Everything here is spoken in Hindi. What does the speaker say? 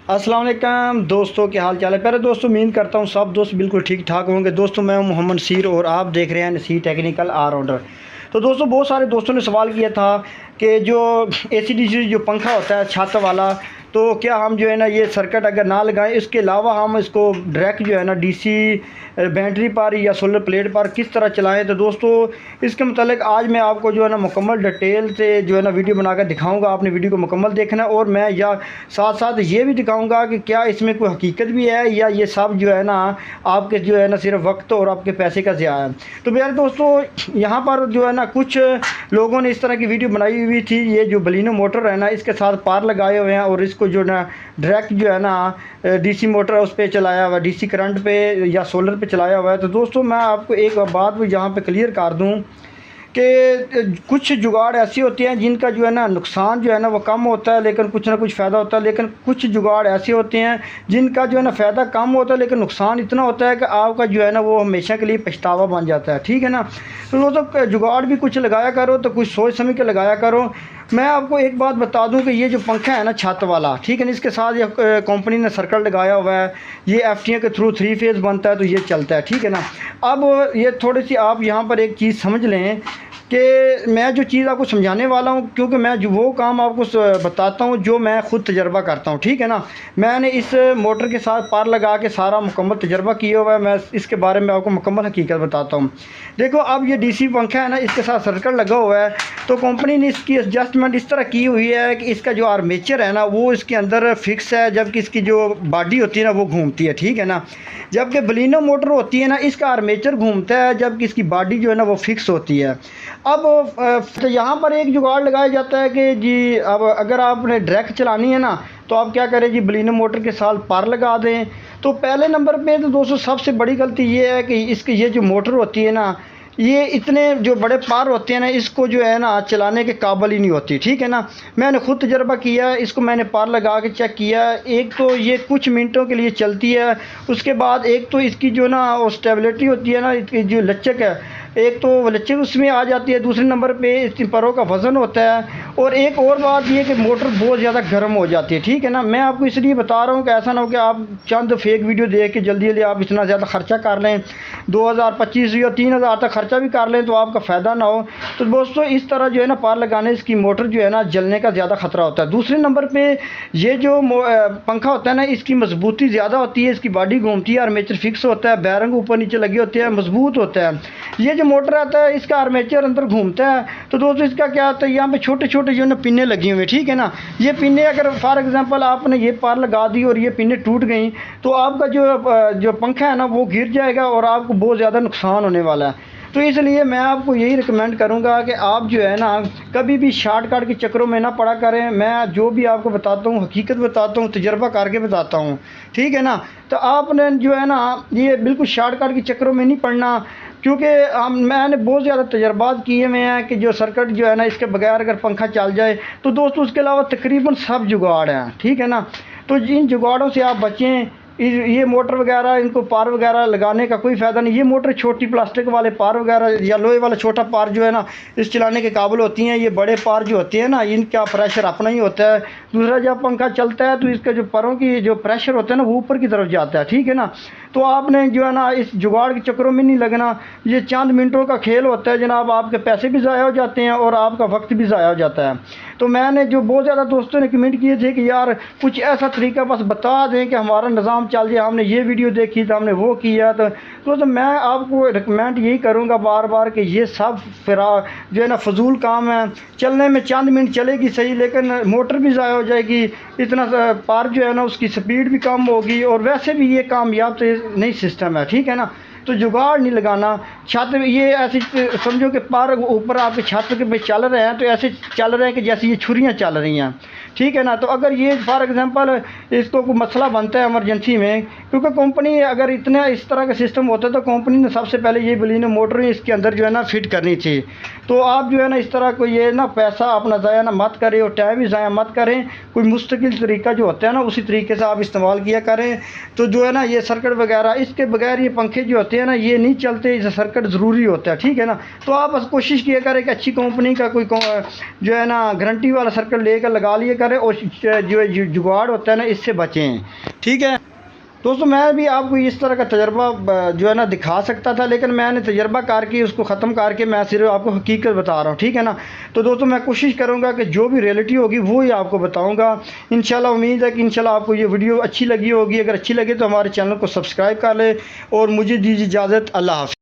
अस्सलाम वालेकुम दोस्तों, क्या हाल चाल है। पहले दोस्तों उम्मीद करता हूँ सब दोस्त बिल्कुल ठीक ठाक होंगे। दोस्तों मैं हूँ मोहम्मद सीर और आप देख रहे हैं नसीर टेक्निकल ऑलराउंडर। तो दोस्तों बहुत सारे दोस्तों ने सवाल किया था कि जो AC/DC जो पंखा होता है छत वाला, तो क्या हम जो है ना ये सर्किट अगर ना लगाएं, इसके अलावा हम इसको डायरेक्ट जो है ना DC बैटरी पर या सोलर प्लेट पर किस तरह चलाएं। तो दोस्तों इसके मतलब आज मैं आपको जो है ना मुकम्मल डिटेल से जो है ना वीडियो बनाकर दिखाऊंगा। आपने वीडियो को मुकम्मल देखना है और मैं या साथ साथ ये भी दिखाऊंगा कि क्या इसमें कोई हकीकत भी है या ये सब जो है ना आपके जो है ना सिर्फ वक्त और आपके पैसे का ज़िया है। तो मेरे दोस्तों यहाँ पर जो है ना कुछ लोगों ने इस तरह की वीडियो बनाई हुई थी। ये जो बलिनो मोटर है ना इसके साथ पार लगाए हुए हैं और इसको जो ना डायरेक्ट जो है ना DC मोटर उस पर चलाया हुआ है, DC करंट पे या सोलर पे चलाया हुआ है। तो दोस्तों मैं आपको एक बात भी यहाँ पे क्लियर कर दूँ कि कुछ जुगाड़ ऐसी होती हैं जिनका जो है ना नुकसान जो है ना वो कम होता है लेकिन कुछ ना कुछ फ़ायदा होता है। लेकिन कुछ जुगाड़ ऐसे होते हैं जिनका जो है ना फ़ायदा कम होता है लेकिन नुकसान इतना होता है कि आपका जो है ना वो हमेशा के लिए पछतावा बन जाता है। ठीक है ना। तो दोस्तों जुगाड़ भी कुछ लगाया करो तो कुछ सोच समझ के लगाया करो। मैं आपको एक बात बता दूं कि ये जो पंखा है ना छत वाला, ठीक है ना, इसके साथ ये कंपनी ने सर्कल लगाया हुआ है। ये FTA के थ्रू 3 फेज़ बनता है तो ये चलता है। ठीक है ना। अब ये थोड़ी सी आप यहाँ पर एक चीज़ समझ लें कि मैं जो चीज़ आपको समझाने वाला हूँ, क्योंकि मैं जो वो काम आपको बताता हूँ जो मैं ख़ुद तजर्बा करता हूँ। ठीक है ना। मैंने इस मोटर के साथ पार लगा के सारा मुकम्मल तजर्बा किया हुआ है। मैं इसके बारे में आपको मुकम्मल हकीकत बताता हूँ। देखो अब ये DC पंखा है ना, इसके साथ सर्कल लगा हुआ है। तो कंपनी ने इसकी एडजस्टमेंट इस तरह की हुई है कि इसका जो आर्मेचर है ना वो इसके अंदर फिक्स है, जबकि इसकी जो बॉडी होती है ना वो घूमती है। ठीक है ना। जबकि बलिनो मोटर होती है ना इसका आर्मेचर घूमता है जबकि इसकी बॉडी जो है ना वो फिक्स होती है। अब तो यहाँ पर एक जुगाड़ लगाया जाता है कि जी अब अगर आपने डायरेक्ट चलानी है ना तो आप क्या करें जी, बलिनो मोटर के साथ पार लगा दें। तो पहले नंबर पे तो दोस्तों सबसे बड़ी गलती ये है कि इसकी ये जो मोटर होती है ना ये इतने जो बड़े पार होते हैं ना इसको जो है ना चलाने के काबिल ही नहीं होती। ठीक है ना। मैंने खुद तजर्बा किया है, इसको मैंने पार लगा के चेक किया। एक तो ये कुछ मिनटों के लिए चलती है, उसके बाद एक तो इसकी जो ना वो स्टेबिलिटी होती है ना, इसकी जो लचक है, एक तो लचक उसमें आ जाती है। दूसरे नंबर पे इसकी परों का वज़न होता है। और एक और बात ये कि मोटर बहुत ज़्यादा गर्म हो जाती है। ठीक है ना। मैं आपको इसलिए बता रहा हूँ कि ऐसा ना हो कि आप चंद फेक वीडियो देख के जल्दी जल्दी आप इतना ज़्यादा ख़र्चा कर लें, 2000, 25 या 3000 तक ख़र्चा भी कर लें तो आपका फ़ायदा ना हो। तो दोस्तों इस तरह जो है ना पार लगाने इसकी मोटर जो है ना जलने का ज़्यादा ख़तरा होता है। दूसरे नंबर पर ये जो पंखा होता है ना इसकी मजबूती ज़्यादा होती है, इसकी बॉडी घूमती है, आर्मेचर फिक्स होता है, बैरंग ऊपर नीचे लगे होते हैं, मजबूत होता है। ये जो मोटर आता है इसका आर्मेचर अंदर घूमता है। तो दोस्तों इसका क्या होता है, यहाँ पे छोटे छोटे जो है ना पिन्ने लगी हुई है। ठीक है ना। ये पिन्ने अगर फॉर एग्जांपल आपने ये पार लगा दी और ये पिन्ने टूट गई तो आपका जो पंखा है ना वो गिर जाएगा और आपको बहुत ज़्यादा नुकसान होने वाला है। तो इसलिए मैं आपको यही रिकमेंड करूंगा कि आप जो है ना कभी भी शॉर्टकट के चक्करों में ना पड़ा करें। मैं जो भी आपको बताता हूँ हकीकत बताता हूँ, तजर्बा करके बताता हूँ। ठीक है ना। तो आपने जो है ना ये बिल्कुल शॉर्टकट के चक्करों में नहीं पड़ना, क्योंकि मैंने बहुत ज़्यादा तजर्बात किए हुए हैं कि जो सर्किट जो है ना इसके बगैर अगर पंखा चल जाए तो दोस्तों उसके अलावा तकरीबन सब जुगाड़ हैं। ठीक है ना। तो इन जुगाड़ों से आप बचें। ये मोटर वगैरह इनको पार वगैरह लगाने का कोई फ़ायदा नहीं। ये मोटर छोटी प्लास्टिक वाले पार वगैरह या लोहे वाला छोटा पार जो है ना इस चलाने के काबिल होती हैं। ये बड़े पार जो होते हैं ना इनका प्रेशर अपना ही होता है। दूसरा जब पंखा चलता है तो इसका जो परों की जो प्रेशर होता है ना वो ऊपर की तरफ जाता है। ठीक है ना। तो आपने जो है ना इस जुगाड़ के चक्करों में नहीं लगना। ये चंद मिनटों का खेल होता है जनाब, आपके पैसे भी ज़ाया हो जाते हैं और आपका वक्त भी ज़ाया हो जाता है। तो मैंने जो बहुत ज़्यादा दोस्तों ने कमेंट किए थे कि यार कुछ ऐसा तरीका बस बता दें कि हमारा निज़ाम चल जाए, हमने ये वीडियो देखी तो हमने वो किया। तो मैं आपको रिकमेंड यही करूँगा बार बार कि ये सब फिर जो है ना फजूल काम है। चलने में चंद मिनट चलेगी सही लेकिन मोटर भी ज़ाया हो जाएगी, इतना पार जो है ना उसकी स्पीड भी कम होगी और वैसे भी ये कामयाब तो नहीं सिस्टम है। ठीक है ना। तो जुगाड़ नहीं लगाना। छत ये ऐसे समझो कि पार ऊपर आपके छत के पे चल रहे हैं तो ऐसे चल रहे हैं कि जैसे ये छुरियाँ चल रही हैं। ठीक है ना। तो अगर ये फॉर एग्जांपल इसको कोई मसला बनता है इमरजेंसी में, क्योंकि कंपनी अगर इतना इस तरह का सिस्टम होता तो कंपनी ने सबसे पहले ये बलिनो मोटर इसके अंदर जो है ना फिट करनी थी। तो आप जो है ना इस तरह को ये ना पैसा अपना ज़ाया ना मत करें और टाइम भी ज़ाया मत करें। कोई मुस्तकिल तरीका जो होता है ना उसी तरीके से आप इस्तेमाल किया करें। तो जो है ना ये सर्किट वगैरह इसके बगैर ये पंखे जो होते हैं ना ये नहीं चलते, इसे सर्किट ज़रूरी होता है। ठीक है ना। तो आप बस कोशिश किया करें कि अच्छी कंपनी का कोई जो है ना गारंटी वाला सर्किट लेकर लगा लिया करें। करें और जो जुगाड़ होता है ना इससे बचें। ठीक है दोस्तों, मैं भी आपको इस तरह का तजर्बा जो है ना दिखा सकता था, लेकिन मैंने तजर्बा करके उसको ख़त्म करके मैं सिर्फ आपको हकीकत बता रहा हूँ। ठीक है ना। तो दोस्तों मैं कोशिश करूँगा कि जो भी रियलिटी होगी वो ही आपको बताऊँगा इंशाल्लाह। उम्मीद है कि इंशाल्लाह आपको ये वीडियो अच्छी लगी होगी। अगर अच्छी लगे तो हमारे चैनल को सब्सक्राइब कर ले और मुझे दीजिए इजाज़त। अल्लाह हाफ़िज़।